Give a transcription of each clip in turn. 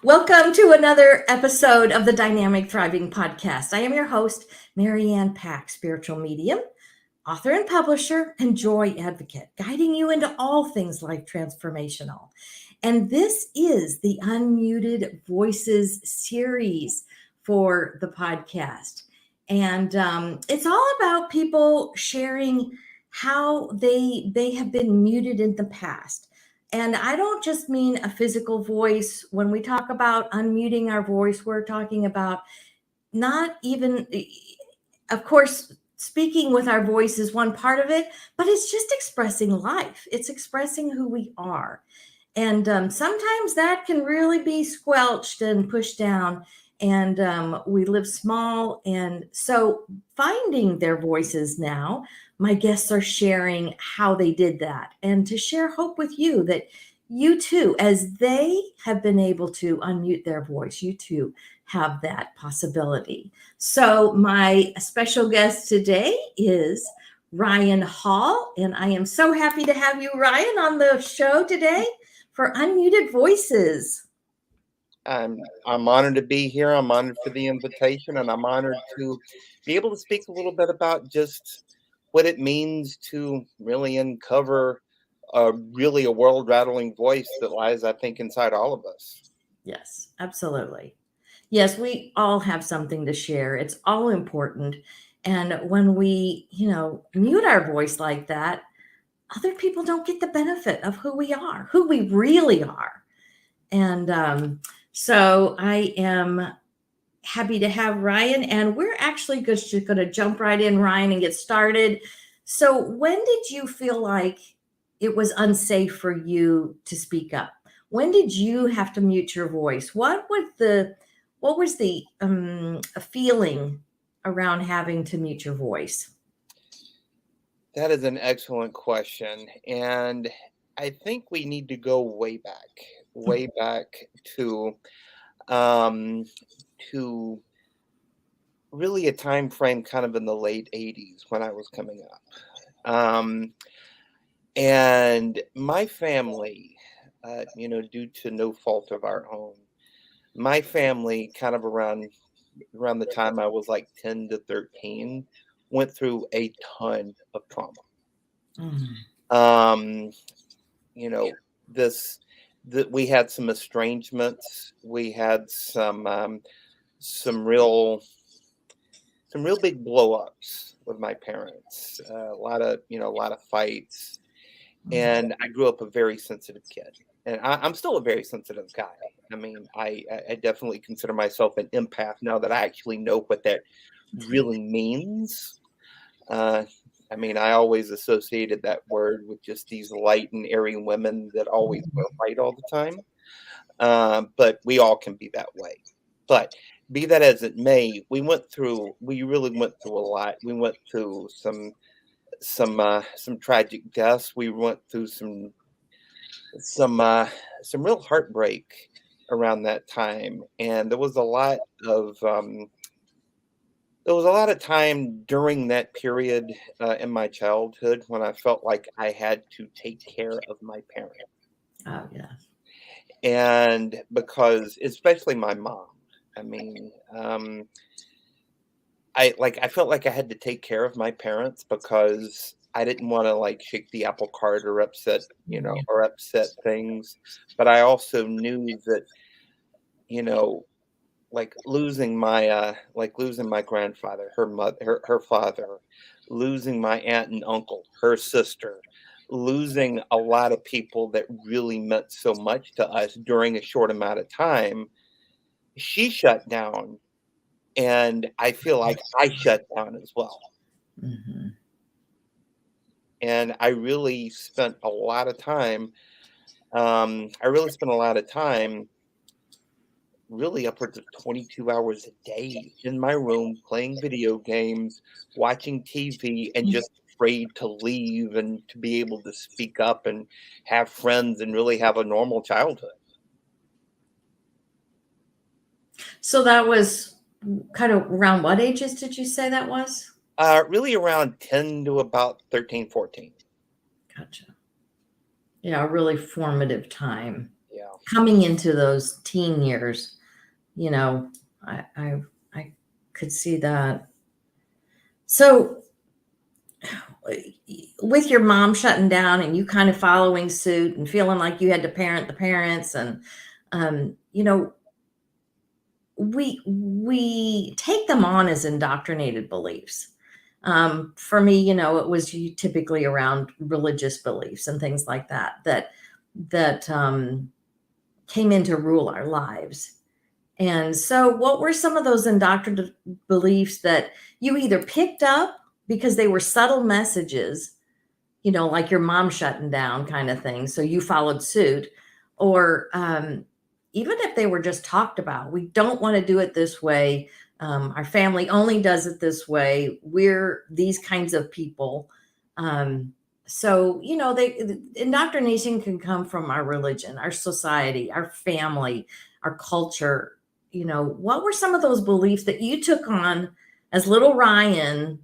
Welcome to another episode of the Dynamic Thriving Podcast. I am your host, Marianne Pack, spiritual medium, author and publisher, and joy advocate, guiding you into all things life transformational. And this is the Unmuted Voices series for the podcast. And it's all about people sharing how they have been muted in the past. And I don't just mean a physical voice. When we talk about unmuting our voice, we're talking about not even, of course, speaking with our voice is one part of it, but it's just expressing life. It's expressing who we are. And sometimes that can really be squelched and pushed down. And we live small. And so finding their voices now, my guests are sharing how they did that and to share hope with you that you too, as they have been able to unmute their voice, you too have that possibility. So my special guest today is Ryan Hall, and I am so happy to have you, Ryan, on the show today for Unmuted Voices. I'm honored to be here. I'm honored for the invitation, and I'm honored to be able to speak a little bit about just what it means to really uncover really a world-rattling voice that lies, I think, inside all of us. Yes, absolutely. Yes, we all have something to share. It's all important. And when we, mute our voice like that, other people don't get the benefit of who we are, who we really are. And so I am happy to have Ryan, and we're actually just going to jump right in, Ryan, and get started. So when did you feel like it was unsafe for you to speak up? When did you have to mute your voice? What was the feeling around having to mute your voice? That is an excellent question, and I think we need to go way back to to really a time frame kind of in the late 80s when I was coming up. And my family, due to no fault of our own, my family kind of around the time I was like 10 to 13 went through a ton of trauma. Um, you know, this that we had some estrangements, we had some real big blow ups with my parents, a lot of fights, and I grew up a very sensitive kid, and I'm still a very sensitive guy. I mean, I definitely consider myself an empath now that I actually know what that really means. I mean, I always associated that word with just these light and airy women that always wear white all the time. But we all can be that way. But be that as it may, we really went through a lot. We went through some tragic deaths. We went through some real heartbreak around that time, and there was a lot of time during that period in my childhood when I felt like I had to take care of my parents. Oh, yeah. And because, especially my mom, I mean, I felt like I had to take care of my parents because I didn't want to like shake the apple cart or upset things. But I also knew that, you know, losing my grandfather, her mother, her father, losing my aunt and uncle, her sister, losing a lot of people that really meant so much to us during a short amount of time. She shut down, and I feel like I shut down as well. Mm-hmm. And I really spent a lot of time. I really spent a lot of time, really upwards of 22 hours a day in my room playing video games, watching TV, and just afraid to leave and to be able to speak up and have friends and really have a normal childhood. So that was kind of around what ages did you say that was? Really around 10 to about 13, 14. Gotcha. Yeah, a really formative time. Yeah. coming into those teen years, I could see that. So with your mom shutting down and you kind of following suit and feeling like you had to parent the parents, and we take them on as indoctrinated beliefs. For me, it was typically around religious beliefs and things like that came in to rule our lives. And so, what were some of those indoctrinated beliefs that you either picked up because they were subtle messages, like your mom shutting down kind of thing, so you followed suit, or even if they were just talked about, we don't want to do it this way. Our family only does it this way. We're these kinds of people. So, indoctrination can come from our religion, our society, our family, our culture. What were some of those beliefs that you took on as little Ryan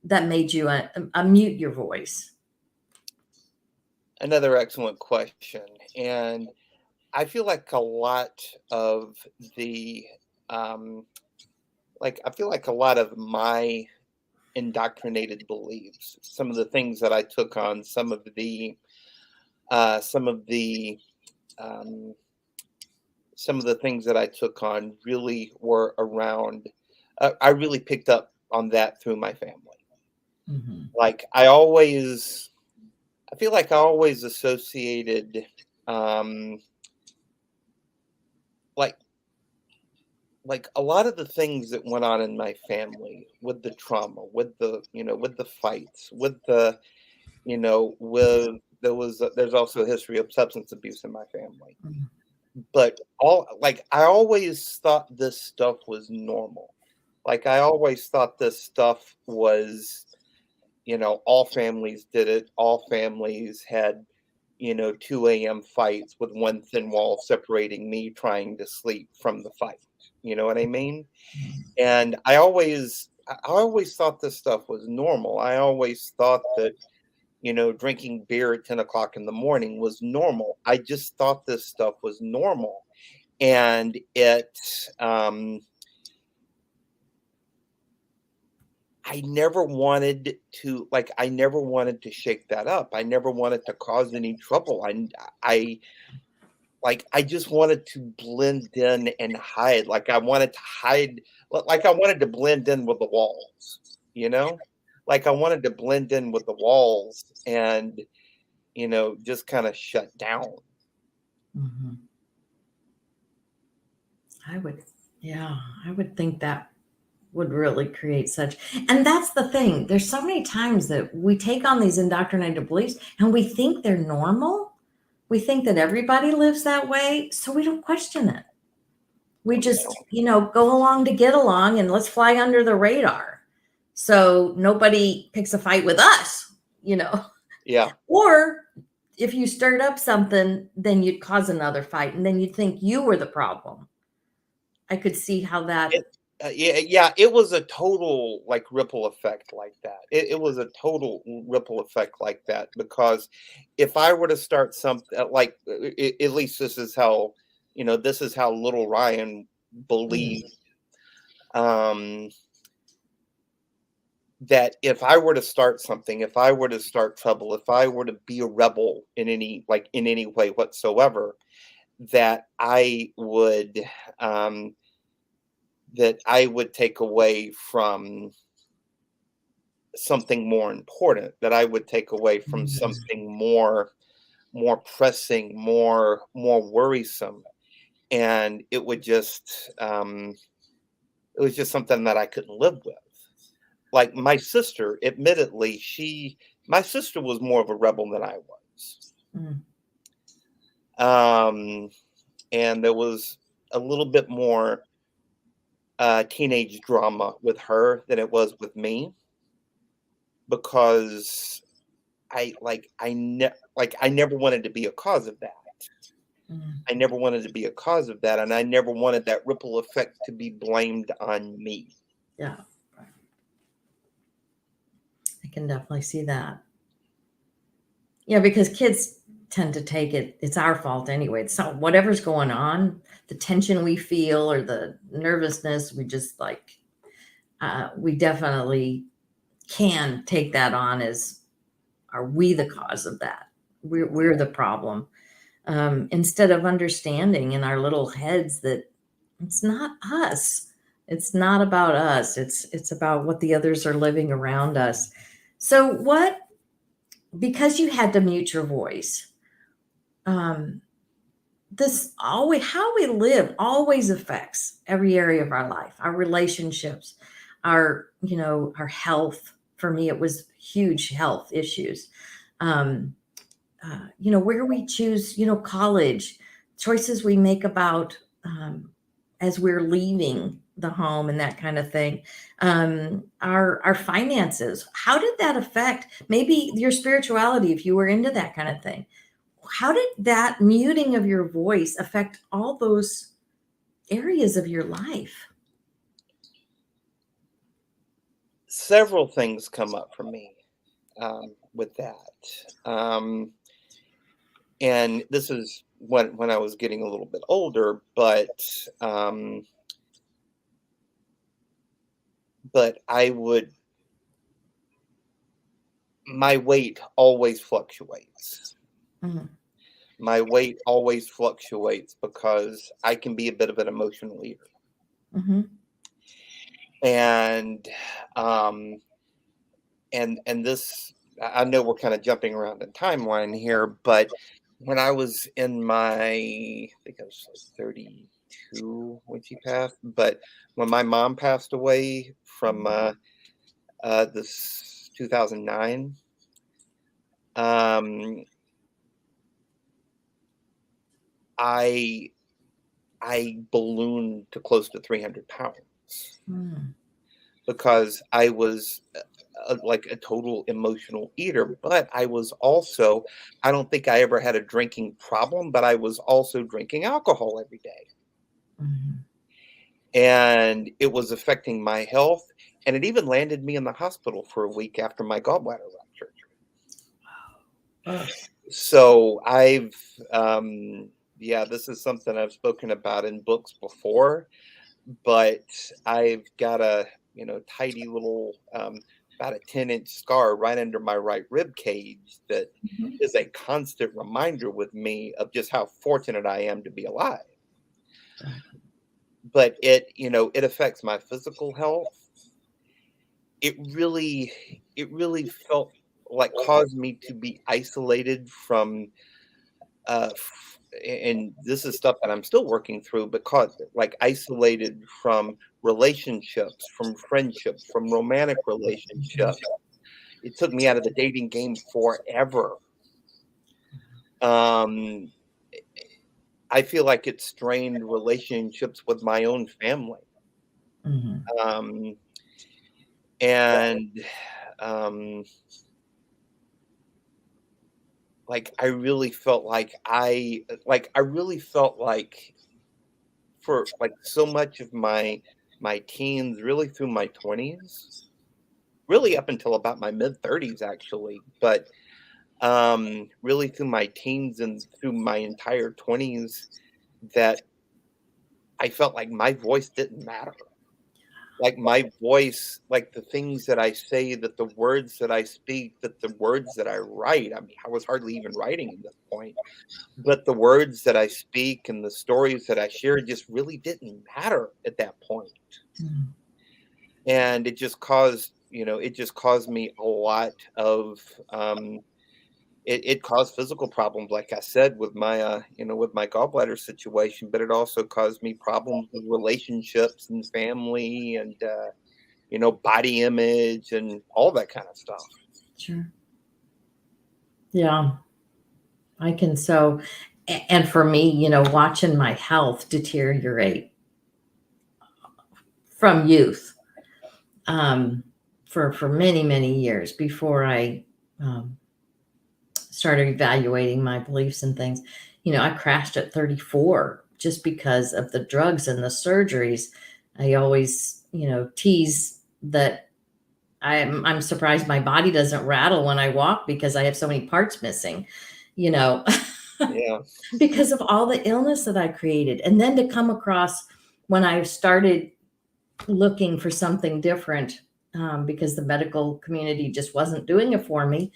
that made you unmute your voice? Another excellent question. And I feel like a lot of the, I feel like a lot of my indoctrinated beliefs, some of the things that I took on, some of the, um, some of the things that I took on really were around. I really picked up on that through my family. Mm-hmm. Like I feel like I always associated, um, like like a lot of the things that went on in my family with the trauma, with the fights, with there's also a history of substance abuse in my family. But I always thought this stuff was normal. Like I always thought this stuff was, all families did it. All families had, 2 a.m. fights with one thin wall separating me trying to sleep from the fight. You know what I mean? And I always thought this stuff was normal. I always thought that, drinking beer at 10 o'clock in the morning was normal. I just thought this stuff was normal. And I never wanted to shake that up. I never wanted to cause any trouble. I just wanted to blend in and hide. Like I wanted to hide, like I wanted to blend in with the walls, you know? Like I wanted to blend in with the walls and, just kind of shut down. Mm-hmm. Yeah, I would think that would really create such. And that's the thing. There's so many times that we take on these indoctrinated beliefs and we think they're normal. We think that everybody lives that way, so we don't question it. We just, go along to get along and let's fly under the radar. So nobody picks a fight with us, Yeah. Or if you stirred up something, then you'd cause another fight and then you'd think you were the problem. I could see how that. Yeah, it was a total like ripple effect like that. It was a total ripple effect like that because if I were to start something at least this is how little Ryan believed, um, that if I were to start something, if I were to start trouble, if I were to be a rebel in any way whatsoever, that um, I would take away from something more important, that I would take away from something more pressing, more worrisome. And it was just something that I couldn't live with. Like my sister, admittedly, my sister was more of a rebel than I was. Mm. And there was a little bit more teenage drama with her than it was with me because I never wanted to be a cause of that. I never wanted to be a cause of that, and I never wanted that ripple effect to be blamed on me. Yeah, I can definitely see that. Yeah, because kids tend to take it, it's our fault anyway. It's not whatever's going on, the tension we feel or the nervousness, we just like, we definitely can take that on as, are we the cause of that? We're the problem. Instead of understanding in our little heads that it's not us. It's not about us. It's about what the others are living around us. So what, because you had to mute your voice, this always, how we live always affects every area of our life, our relationships, our, our health. For me, it was huge health issues. Where we choose, college, choices we make about, as we're leaving the home and that kind of thing. Our finances, how did that affect maybe your spirituality if you were into that kind of thing? How did that muting of your voice affect all those areas of your life? Several things come up for me with that. And this is when I was getting a little bit older, but my weight always fluctuates. Mm-hmm. My weight always fluctuates because I can be a bit of an emotional eater. Mm-hmm. And this, I know we're kind of jumping around the timeline here, but when I was in I think I was like 32 when she passed, but when my mom passed away from this 2009, I ballooned to close to 300 pounds because I was like a total emotional eater, but I was also, I don't think I ever had a drinking problem, but I was also drinking alcohol every day. Mm-hmm. And it was affecting my health. And it even landed me in the hospital for a week after my gallbladder rupture. Oh. So this is something I've spoken about in books before, but I've got a, tidy little, about a 10-inch scar right under my right rib cage that Mm-hmm. is a constant reminder with me of just how fortunate I am to be alive. But it affects my physical health. It really felt like caused me to be isolated from, and this is stuff that I'm still working through, but like isolated from relationships, from friendships, from romantic relationships. It took me out of the dating game forever. I feel like it strained relationships with my own family. Mm-hmm. And like I really felt like for like so much of my teens, really through my 20s, really up until about my mid 30s actually, but really through my teens and through my entire 20s, that I felt like my voice didn't matter. Like my voice, like the things that I say, that the words that I speak, that the words that I write. I mean, I was hardly even writing at this point, but the words that I speak and the stories that I share just really didn't matter at that point. Mm-hmm. And it just caused me a lot of, it caused physical problems, like I said, with with my gallbladder situation, but it also caused me problems with relationships and family and, body image and all that kind of stuff. Sure. Yeah, I can. So, and for me, watching my health deteriorate from youth, for many, many years before I, started evaluating my beliefs and things. I crashed at 34 just because of the drugs and the surgeries. I always, tease that I'm surprised my body doesn't rattle when I walk because I have so many parts missing. you know, Yeah. because of all the illness that I created. And then to come across when I started looking for something different, because the medical community just wasn't doing it for me,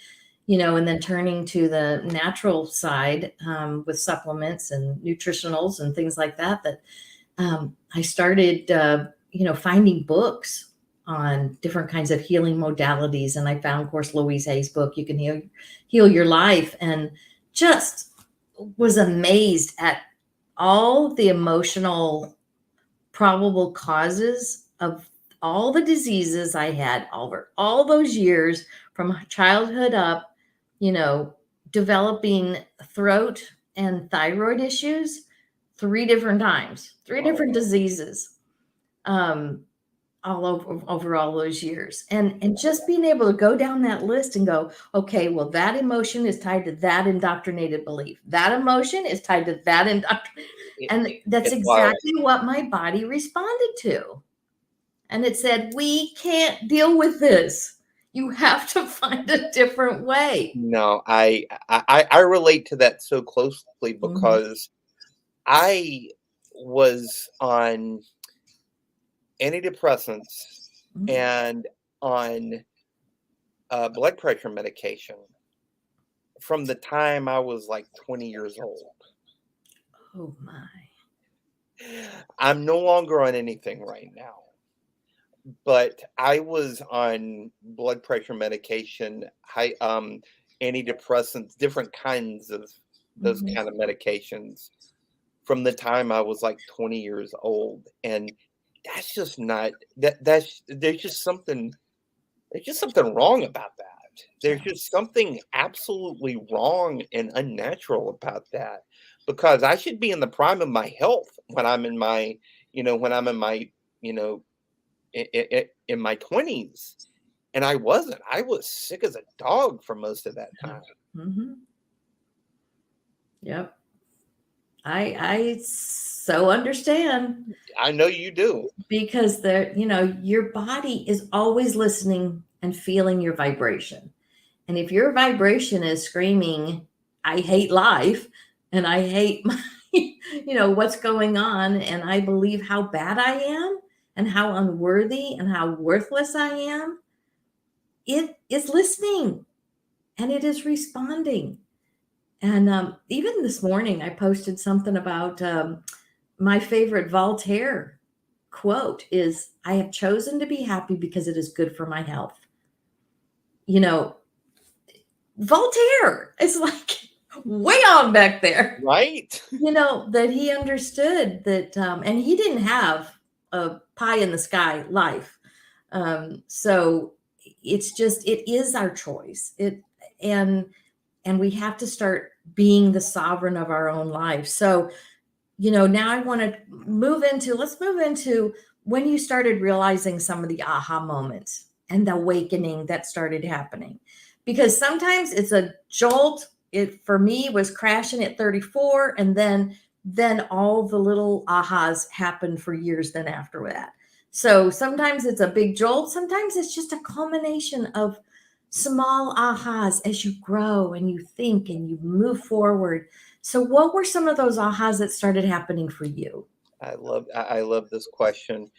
and then turning to the natural side, with supplements and nutritionals and things like that, I started, finding books on different kinds of healing modalities. And I found, of course, Louise Hay's book, You Can Heal Your Life, and just was amazed at all the emotional probable causes of all the diseases I had over all those years from childhood up, you know, developing throat and thyroid issues 3 different times, three Wow. different diseases, um, all over all those years. And just being able to go down that list and go, okay, well, that emotion is tied to that indoctrinated belief. That emotion is tied to that indoctrinated. And that's It's wild. exactly what my body responded to. And it said, we can't deal with this. You have to find a different way. No, I relate to that so closely Mhm, because I was on antidepressants mhm. and on blood pressure medication from the time I was like 20 years old. Oh my. I'm no longer on anything right now, but I was on blood pressure medication, antidepressants, different kinds of those Mhm. kind of medications from the time I was like 20 years old. And that's just not that's there's just something wrong about that. There's Yeah. just something absolutely wrong and unnatural about that because I should be in the prime of my health when I'm in my, when I'm in my, you know, in my 20s. And I wasn't. I was sick as a dog for most of that Yeah. time. Mhm. Yep. I so understand, I know you do. because your body is always listening and feeling your vibration. And if your vibration is screaming, I hate life and I hate my, what's going on, and I believe how bad I am and how unworthy and how worthless I am, it is listening and it is responding. And even this morning, I posted something about, my favorite Voltaire quote is, I have chosen to be happy because it is good for my health. You know, Voltaire is like way on back there, Right? that he understood that, and he didn't have a pie in the sky life. So it is our choice. And, and we have to start being the sovereign of our own life. So, now I want to let's move into when you started realizing some of the aha moments and the awakening that started happening. Because sometimes it's a jolt. It, for me, was crashing at 34, and then all the little ahas happened for years then after that. So sometimes it's a big jolt, sometimes it's just a culmination of small ahas as you grow and you think and you move forward. So, what were some of those ahas that started happening for you? I love this question.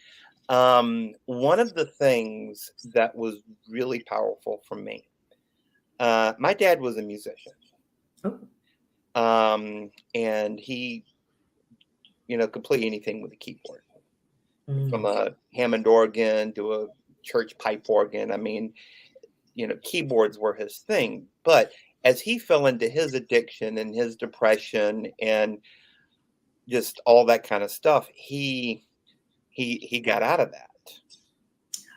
One of the things that was really powerful for me, my dad was a musician. Oh, And he, could play anything with a keyboard, from mm, a Hammond organ to a church pipe organ. I mean, keyboards were his thing. But as he fell into his addiction and his depression and just all that kind of stuff, he got out of that.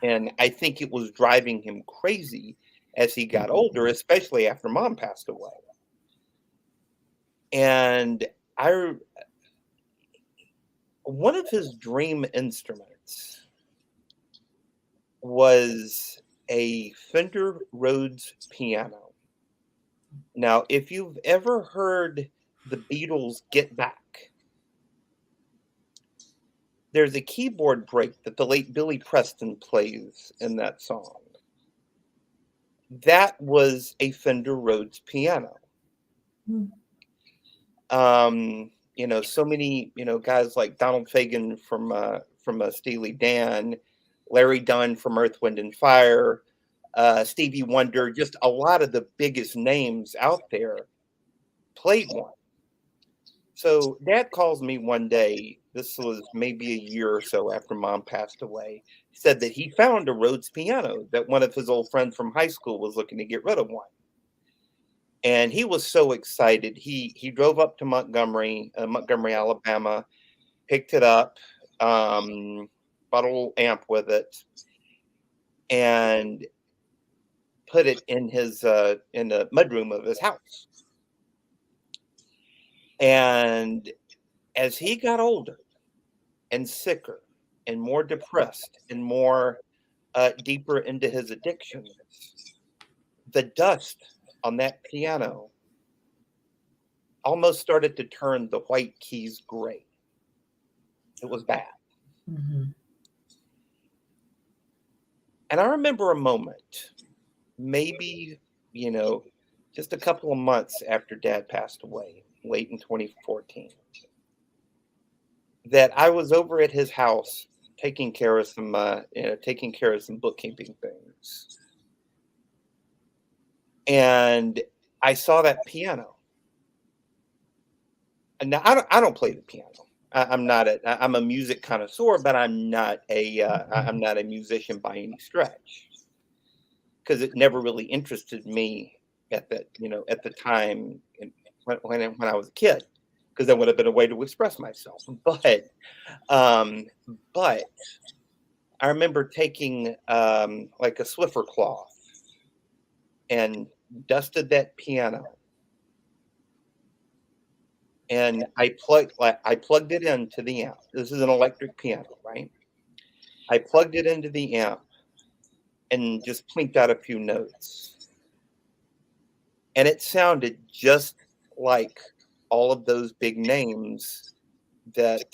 And I think it was driving him crazy as he got older, especially after mom passed away. And I one of his dream instruments was a Fender Rhodes piano. Now, if you've ever heard the Beatles' Get Back, there's a keyboard break that the late Billy Preston plays in that song. That was a Fender Rhodes piano. Mm. So many, guys like Donald Fagen from Steely Dan, Larry Dunn from Earth, Wind and Fire, Stevie Wonder, just a lot of the biggest names out there played one. So dad calls me one day, this was maybe a year or so after mom passed away, said that he found a Rhodes piano, that one of his old friends from high school was looking to get rid of one. And he was so excited. He drove up to Montgomery, Alabama, picked it up, bought a little amp with it, and put it in the mudroom of his house. And as he got older and sicker and more depressed and more deeper into his addictions, the dust on that piano almost started to turn the white keys gray. It was bad. Mhm. And I remember a moment, maybe, you know, just a couple of months after dad passed away, late in 2014, that I was over at his house taking care of some bookkeeping things. And I saw that piano. And now I don't play the piano. I'm a music connoisseur, but I'm not a musician by any stretch, because it never really interested me at the time when I was a kid, because that would have been a way to express myself. Um, but I remember taking like a Swiffer cloth and dusted that piano, and I plugged it into the amp. This is an electric piano, right? I plugged it into the amp and just plinked out a few notes, and it sounded just like all of those big names that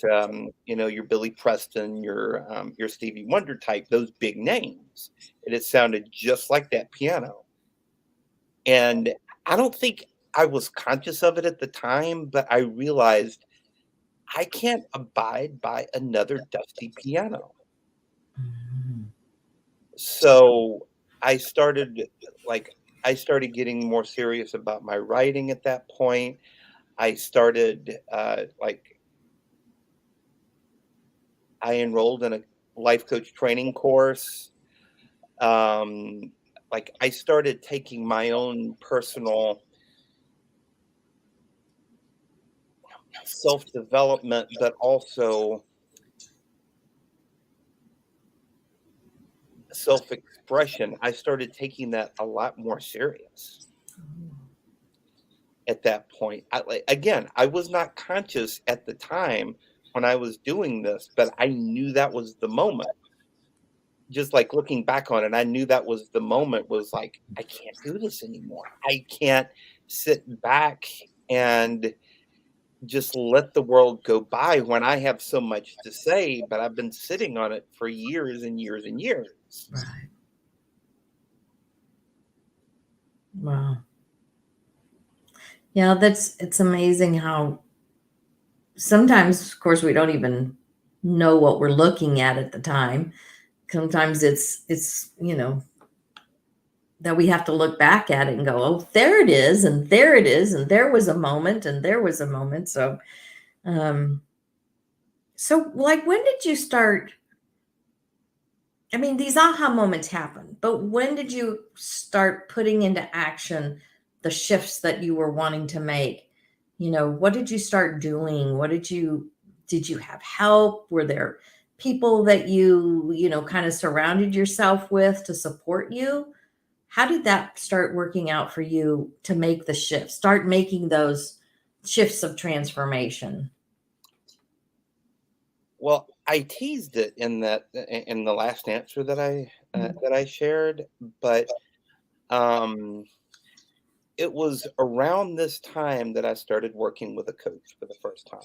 your Billy Preston, your Stevie Wonder type, those big names, and it sounded just like that piano. And I don't think I was conscious of it at the time, but I realized I can't abide by another dusty piano. Mhm. So I started like I started getting more serious about my writing at that point. I started I enrolled in a life coach training course. Um, I started taking my own personal self development, but also self expression. I started taking that a lot more serious at that point. Again, I was not conscious at the time when I was doing this, but I knew that was the moment. Just like looking back on it, I knew that was the moment, was like, I can't do this anymore. I can't sit back and just let the world go by when I have so much to say, but I've been sitting on it for years and years and years. Right. Wow. Yeah, it's amazing how sometimes, of course, we don't even know what we're looking at the time. Sometimes it's that we have to look back at it and go, oh, there it is, and there it is, and there was a moment, and there was a moment. Um, so like, when did you start? I mean, these aha moments happen, but when did you start putting into action the shifts that you were wanting to make? What did you start doing? Did you have help? Were there people that you kind of surrounded yourself with to support you? How did that start working out for you to make the shift, start making those shifts of transformation? Well, I teased it in the last answer that I shared, but um, it was around this time that I started working with a coach for the first time.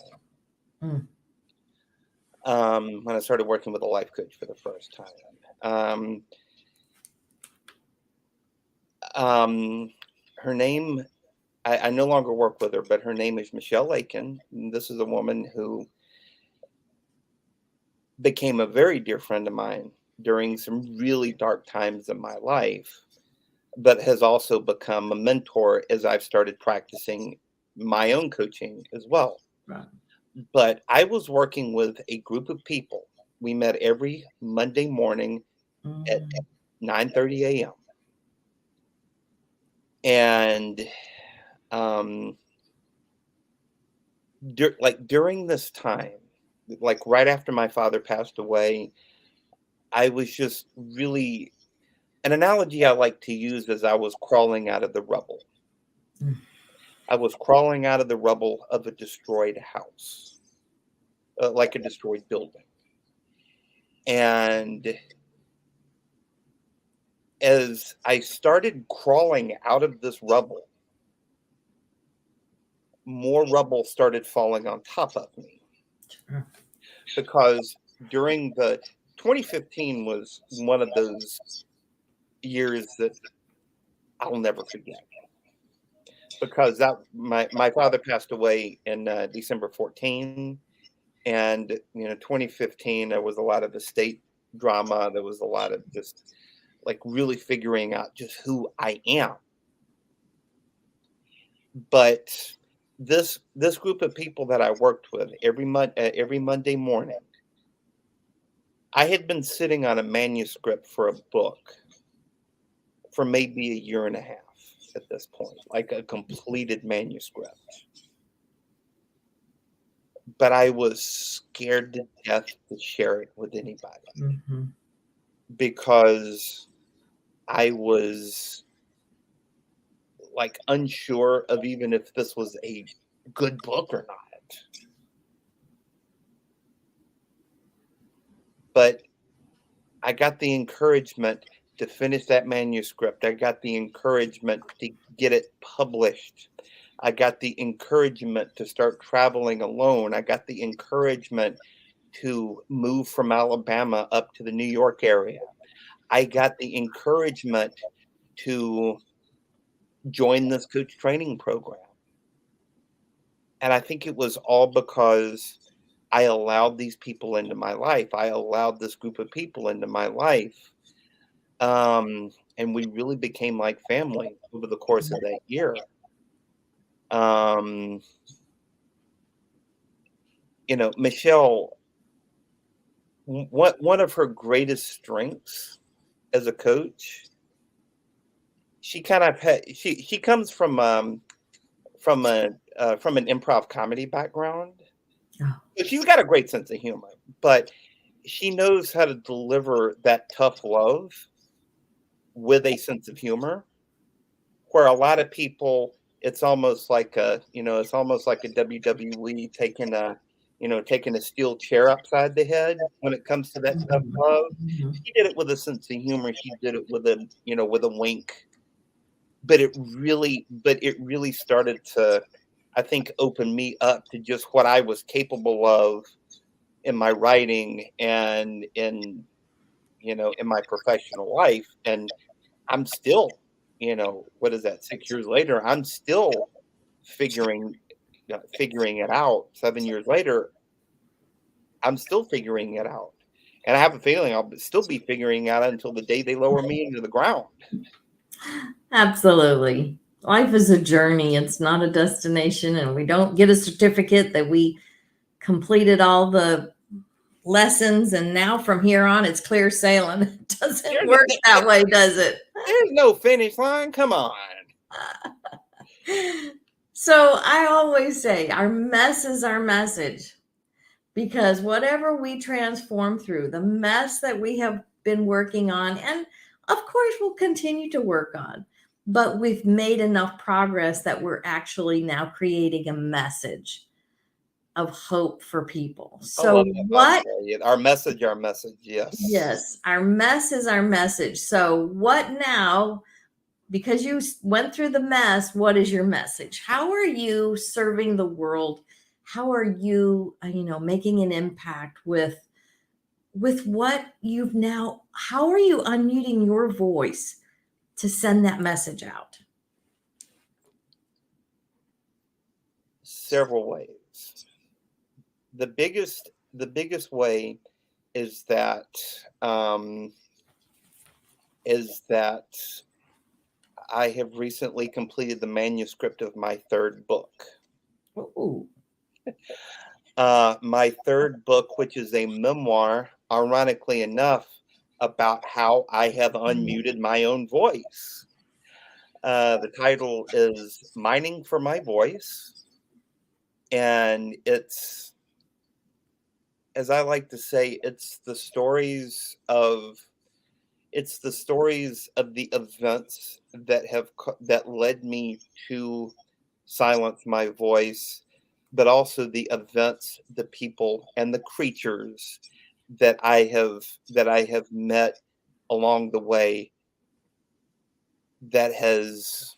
Mm. When I started working with a life coach for the first time. Um, um, Her name I no longer work with her, but her name is Michelle Lakin. And this is a woman who became a very dear friend of mine during some really dark times in my life, but has also become a mentor as I've started practicing my own coaching as well. Right. But I was working with a group of people. We met every Monday morning at Mm. 9:30 a.m. And um, during this time, like right after my father passed away, I was just really an analogy I like to use is I was crawling out of the rubble. Mm. I was crawling out of the rubble of a destroyed house, like a destroyed building. And as I started crawling out of this rubble, more rubble started falling on top of me Sure. because during the 2015 was one of those years that I'll never forget because that my father passed away in December 14, and 2015 there was a lot of estate drama. There was a lot of just like really figuring out just who I am. But this group of people that I worked with every Monday morning, I had been sitting on a manuscript for a book for maybe a year and a half at this point, like a completed manuscript. But I was scared to death to share it with anybody Mhm. because I was like unsure of even if this was a good book or not. But I got the encouragement to finish that manuscript. I got the encouragement to get it published. I got the encouragement to start traveling alone. I got the encouragement to move from Alabama up to the New York area. I got the encouragement to join this coach training program. And I think it was all because I allowed these people into my life. I allowed this group of people into my life. And we really became like family over the course of that year. Um, Michelle, one of her greatest strengths as a coach, she kind of she comes from from an improv comedy background. Oh. So she's got a great sense of humor, but she knows how to deliver that tough love with a sense of humor. Where a lot of people, it's almost like it's almost like a WWE taking a steel chair upside the head when it comes to that tough Mhm. love. Mhm. She did it with a sense of humor. She did it with a wink. But it really started to, I think, open me up to just what I was capable of in my writing and in my professional life. And I'm still, what is that, 6 years later, I'm still figuring figuring it out. 7 years later, I'm still figuring it out. And I have a feeling I'll still be figuring out until the day they lower me into the ground. Absolutely. Life is a journey. It's not a destination, and we don't get a certificate that we completed all the lessons and now from here on it's clear sailing. It doesn't work that way, does it? There's no finish line. Come on. So I always say our mess is our message, because whatever we transform through, the mess that we have been working on, and of course we'll continue to work on, but we've made enough progress that we're actually now creating a message of hope for people. I So love that, by the what way. Our message. Yes. Yes, our mess is our message. So, what now? Because you went through the mess, what is your message? How are you serving the world? How are you, making an impact with what you've now? How are you unmuting your voice to send that message out? several ways. The biggest way is that I have recently completed the manuscript of my third book. Ooh. My third book, which is a memoir, ironically enough, about how I have unmuted my own voice. The title is Mining for My Voice. And it's, as I like to say, it's the stories of the events that led me to silence my voice, but also the events, the people, and the creatures that I have met along the way that has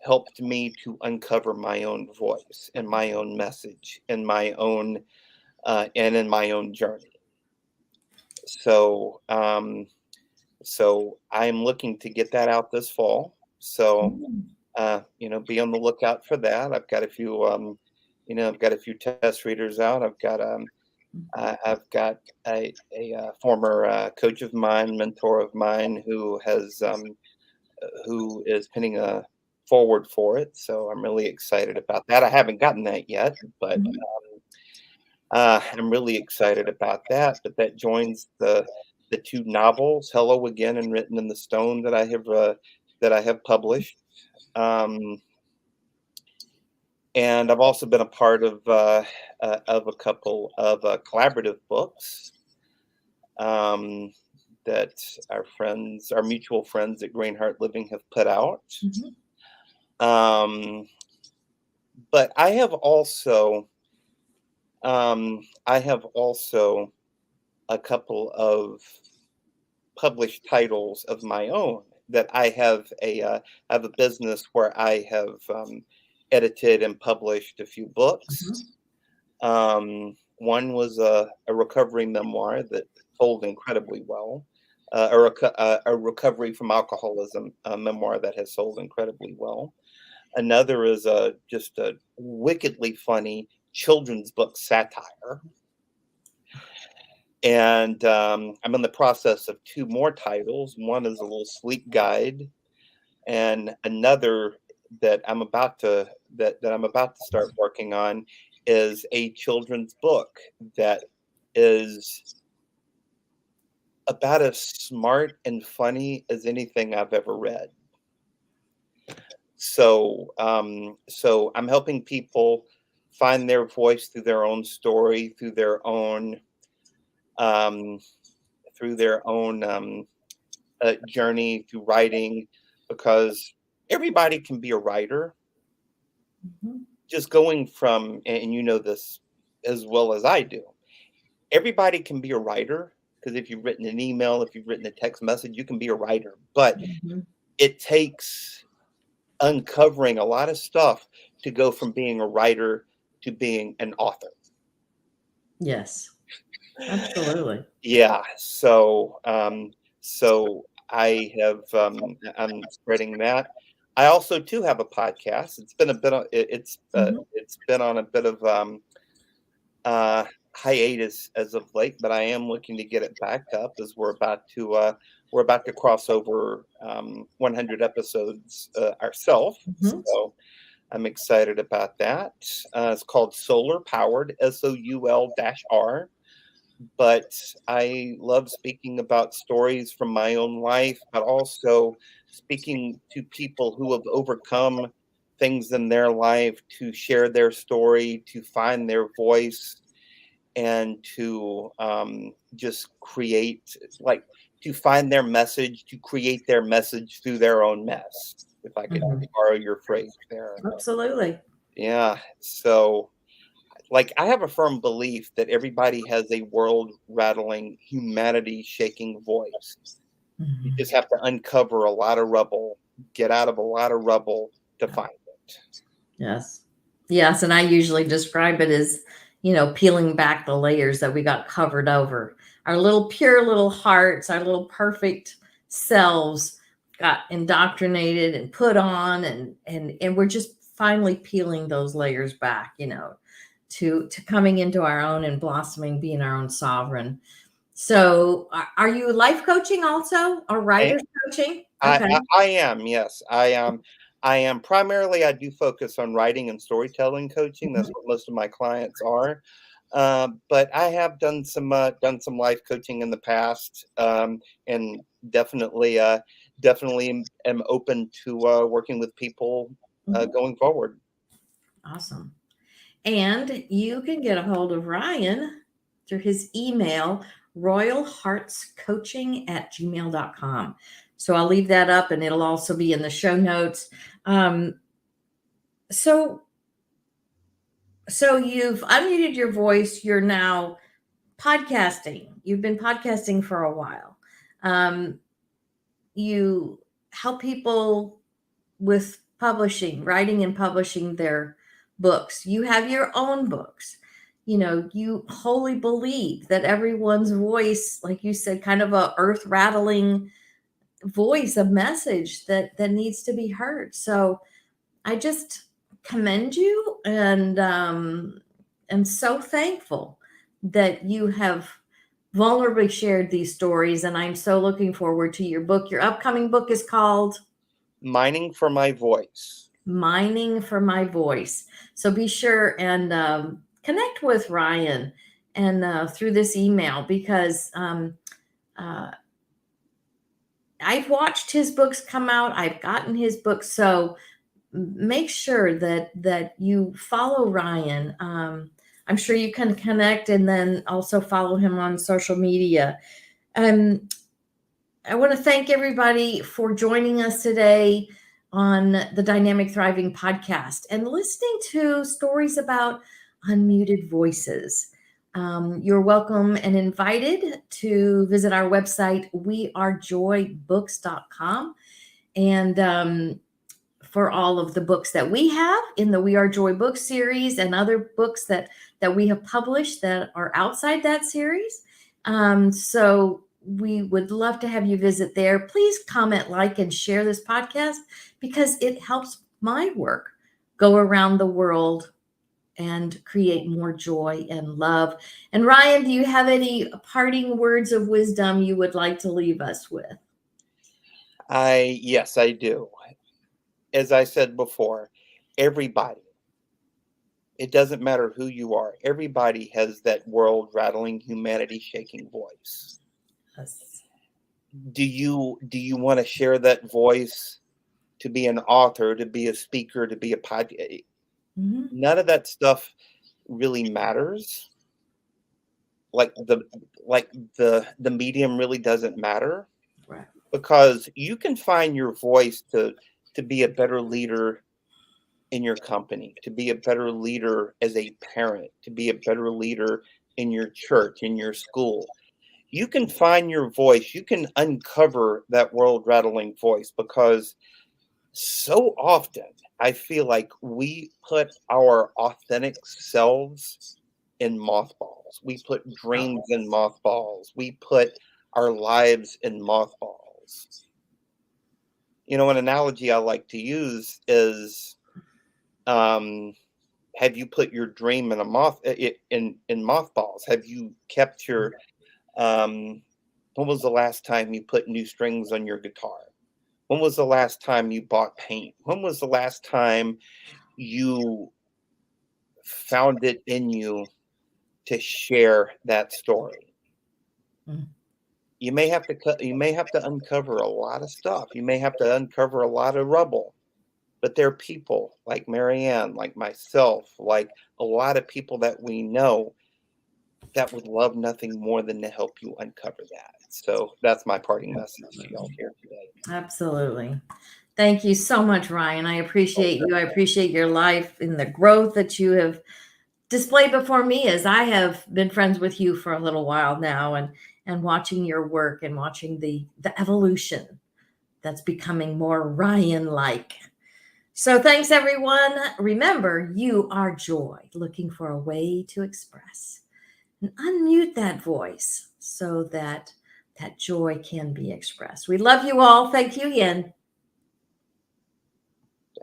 helped me to uncover my own voice and my own message and my own and in my own journey. So I'm looking to get that out this fall. So be on the lookout for that. I've got a few test readers out. I've got a former coach of mine, mentor of mine, who is penning a forward for it. So I'm really excited about that. I haven't gotten that yet, but I'm really excited about that. But that joins the two novels, Hello Again and Written in the Stone, that I have published. And I've also been a part of a couple of collaborative books that our mutual friends at Greenheart Living have put out. But I have also a couple of published titles of my own that I have a business where I have edited and published a few books. One was a recovery memoir that sold incredibly well, a recovery from alcoholism memoir that has sold incredibly well. Another is just a wickedly funny children's book satire. And I'm in the process of two more titles. One is a little sleep guide, and another that I'm about to start working on is a children's book that is about as smart and funny as anything I've ever read. So I'm helping people find their voice through their own story, through their own journey through writing, because everybody can be a writer. Just going from, and you know this as well as I do, everybody can be a writer, because if you've written an email, if you've written a text message, you can be a writer. But it takes uncovering a lot of stuff to go from being a writer to being an author. Yes, absolutely. Yeah. So I have, I'm spreading that. I also too have a podcast. It's been on a bit of hiatus as of late, but I am looking to get it back up as we're about to cross over 100 episodes ourselves. So I'm excited about that. It's called Solar Powered, SOUL-R. But I love speaking about stories from my own life, but also speaking to people who have overcome things in their life to share their story, to find their voice, and to just create, like, to find their message, to create their message through their own mess, if I could borrow your phrase there. Absolutely. Yeah. So, like, I have a firm belief that everybody has a world-rattling, humanity-shaking voice. You just have to uncover a lot of rubble, get out of a lot of rubble to find it. Yes. Yes. And I usually describe it as, peeling back the layers that we got covered over. Our little pure little hearts, our little perfect selves got indoctrinated and put on, and we're just finally peeling those layers back, to coming into our own and blossoming, being our own sovereign. So are you life coaching also, or I writers coaching? I Okay. I am, yes. I am primarily, I do focus on writing and storytelling coaching. That's Mhm. what most of my clients are. But I have done some life coaching in the past, and definitely am open to working with people Mhm. going forward. Awesome. And you can get a hold of Ryan through his email, royalheartscoaching@gmail.com. So I'll leave that up and it'll also be in the show notes. Um, so so you've unmuted your voice. You're now podcasting. You've been podcasting for a while. Um, you help people with publishing, writing and publishing their books. You have your own books. You wholly believe that everyone's voice, like you said, kind of a earth rattling voice, a message that needs to be heard. So I just commend you, and am so thankful that you have vulnerably shared these stories. And I'm so looking forward to your book. Your upcoming book is called Mining for my voice. Mining for My Voice. So be sure and connect with Ryan and through this email, because uh, I've watched his books come out. I've gotten his books. So make sure that you follow Ryan. I'm sure you can connect and then also follow him on social media. Um, I want to thank everybody for joining us today on the Dynamic Thriving podcast and listening to stories about unmuted voices. You're welcome and invited to visit our website, wearejoybooks.com, and for all of the books that we have in the We Are Joy book series and other books that we have published that are outside that series. So we would love to have you visit there. Please comment, like, and share this podcast, because it helps my work go around the world and create more joy and love. And Ryan, do you have any parting words of wisdom you would like to leave us with? Yes, I do. As I said before, everybody, it doesn't matter who you are, everybody has that world rattling, humanity shaking voice. Yes. Do you want to share that voice, to be an author, to be a speaker, to be a podcast? Mhm. None of that stuff really matters. Like the medium really doesn't matter, Right. because you can find your voice to be a better leader in your company, to be a better leader as a parent, to be a better leader in your church, in your school. You can find your voice, you can uncover that world rattling voice, because so often I feel like we put our authentic selves in mothballs. We put dreams in mothballs. We put our lives in mothballs. An analogy I like to use is, um, have you put your dream in a in mothballs? Have you kept your when was the last time you put new strings on your guitar? When was the last time you bought paint? When was the last time you found it in you to share that story? Mm. You may have to uncover a lot of stuff. You may have to uncover a lot of rubble. But there are people like Marianne, like myself, like a lot of people that we know, that would love nothing more than to help you uncover that. So that's my parting message to y'all Absolutely. here today. Absolutely. Thank you so much, Ryan. I Oh, appreciate you. I appreciate your life and the growth that you have displayed before me, as I have been friends with you for a little while now, and watching your work and watching the evolution that's becoming more Ryan like. So thanks everyone. Remember, you are joy, looking for a way to express. And unmute that voice so that that joy can be expressed. We love you all. Thank you again.